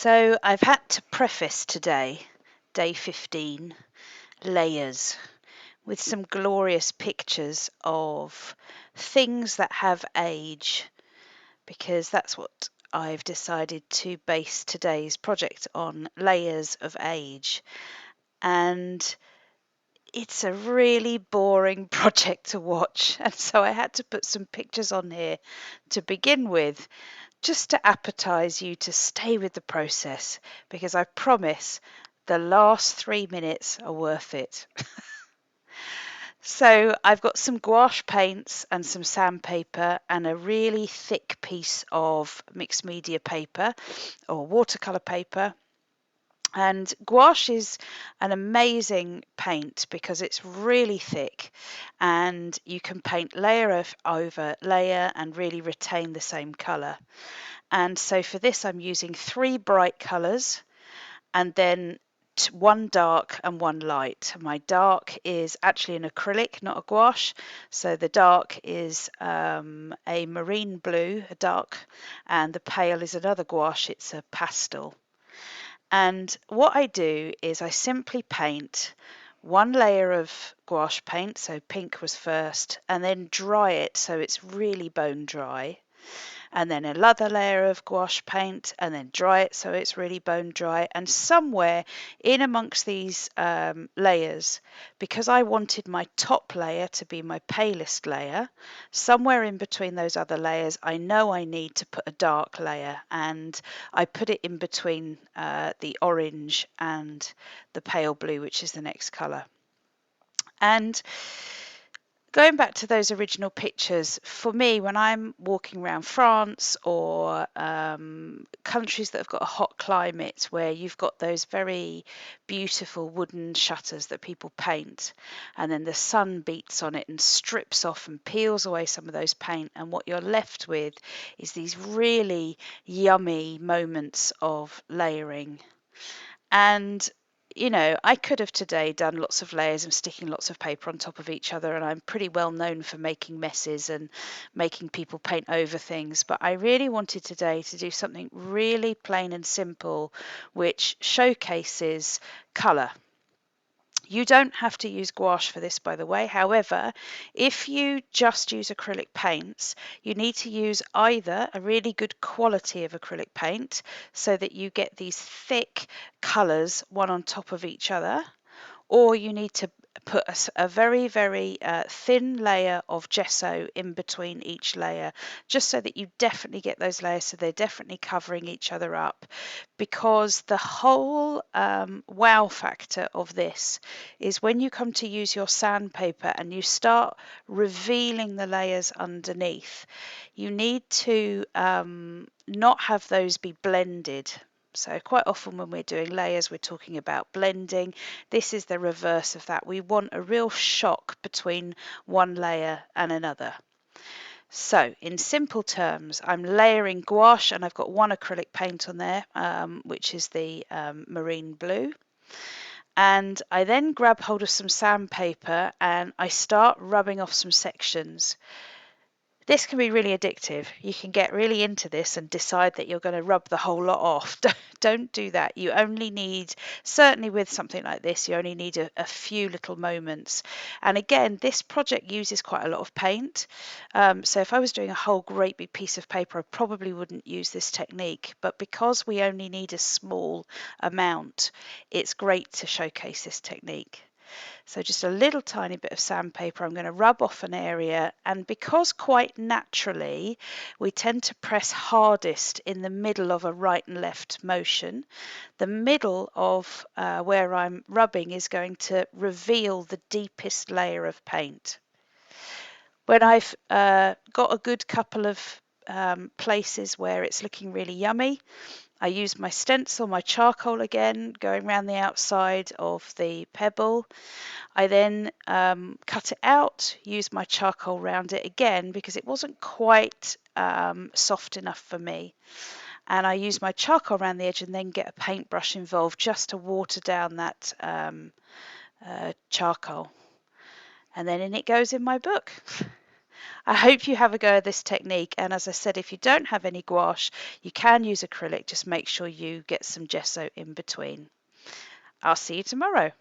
So I've had to preface today, day 15, layers, with some glorious pictures of things that have age, because that's what I've decided to base today's project on, layers of age. And it's a really boring project to watch, and so I had to put some pictures on here to begin with, just to appetize you to stay with the process, because I promise the last 3 minutes are worth it. So I've got some gouache paints and some sandpaper and a really thick piece of mixed media paper or watercolor paper. And gouache is an amazing paint because it's really thick and you can paint layer over layer and really retain the same color. And so for this, I'm using 3 bright colours and then one dark and one light. My dark is actually an acrylic, not a gouache. So the dark is a marine blue, a dark, and the pale is another gouache. It's a pastel. And what I do is I simply paint one layer of gouache paint, so pink was first, and then dry it so it's really bone dry, and then another layer of gouache paint, and then dry it so it's really bone dry. And somewhere in amongst these layers, because I wanted my top layer to be my palest layer, somewhere in between those other layers, I know I need to put a dark layer, and I put it in between the orange and the pale blue, which is the next colour. And going back to those original pictures, for me, when I'm walking around France or countries that have got a hot climate where you've got those very beautiful wooden shutters that people paint, and then the sun beats on it and strips off and peels away some of those paint, and what you're left with is these really yummy moments of layering. And I could have today done lots of layers and sticking lots of paper on top of each other, and I'm pretty well known for making messes and making people paint over things. But I really wanted today to do something really plain and simple, which showcases colour. You don't have to use gouache for this, by the way. However, if you just use acrylic paints, you need to use either a really good quality of acrylic paint so that you get these thick colours one on top of each other, or you need to put a very, very thin layer of gesso in between each layer, just so that you definitely get those layers, so they're definitely covering each other up. Because the whole wow factor of this is when you come to use your sandpaper and you start revealing the layers underneath, you need to not have those be blended. So quite often when we're doing layers, we're talking about blending. This is the reverse of that. We want a real shock between one layer and another. So in simple terms, I'm layering gouache, and I've got one acrylic paint on there, which is the marine blue. And I then grab hold of some sandpaper and I start rubbing off some sections. This can be really addictive. You can get really into this and decide that you're going to rub the whole lot off. Don't do that. You only need, certainly with something like this, you only need a few little moments. And again, this project uses quite a lot of paint. So if I was doing a whole great big piece of paper, I probably wouldn't use this technique. But because we only need a small amount, it's great to showcase this technique. So just a little tiny bit of sandpaper, I'm going to rub off an area, and because quite naturally we tend to press hardest in the middle of a right and left motion, the middle of where I'm rubbing is going to reveal the deepest layer of paint. When I've got a good couple of places where it's looking really yummy, I use my stencil, my charcoal again, going around the outside of the pebble. I then cut it out, use my charcoal around it again because it wasn't quite soft enough for me. And I use my charcoal around the edge and then get a paintbrush involved just to water down that charcoal. And then in it goes in my book. I hope you have a go at this technique, and as I said, if you don't have any gouache, you can use acrylic. Just make sure you get some gesso in between. I'll see you tomorrow.